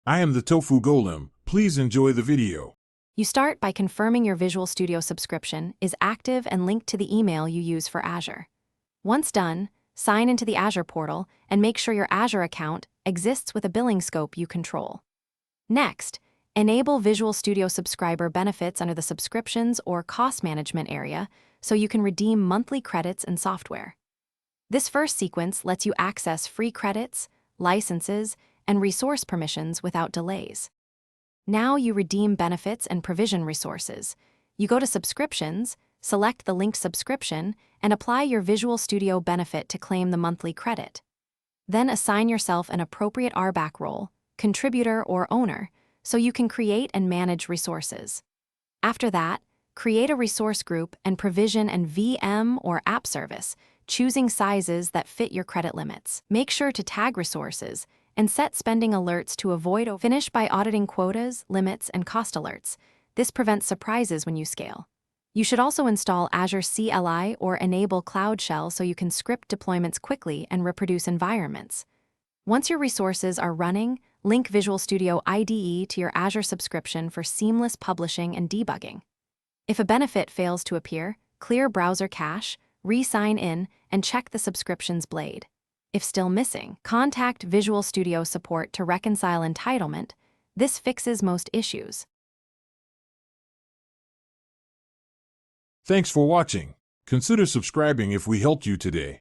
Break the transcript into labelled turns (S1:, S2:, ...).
S1: I am the Tofu Golem. Please enjoy the video.
S2: You start by confirming your Visual Studio subscription is active and linked to the email you use for Azure. Once done, sign into the Azure portal and make sure your Azure account exists with a billing scope you control. Next, enable Visual Studio subscriber benefits under the subscriptions or cost management area so you can redeem monthly credits and software. This first sequence lets you access free credits, licenses, and resource permissions without delays. Now you redeem benefits and provision resources. You go to Subscriptions, select the linked subscription, and apply your Visual Studio benefit to claim the monthly credit. Then assign yourself an appropriate RBAC role, contributor or owner, so you can create and manage resources. After that, create a resource group and provision an VM or app service, choosing sizes that fit your credit limits. Make sure to tag resources and set spending alerts to avoid finish by auditing quotas, limits, and cost alerts. This prevents surprises when you scale. You should also install Azure CLI or enable Cloud Shell so you can script deployments quickly and reproduce environments. Once your resources are running, link Visual Studio IDE to your Azure subscription for seamless publishing and debugging. If a benefit fails to appear, clear browser cache, re-sign in, and check the subscription's blade. If still missing, contact Visual Studio support to reconcile entitlement. This fixes most issues.
S1: Thanks for watching. Consider subscribing if we helped you today.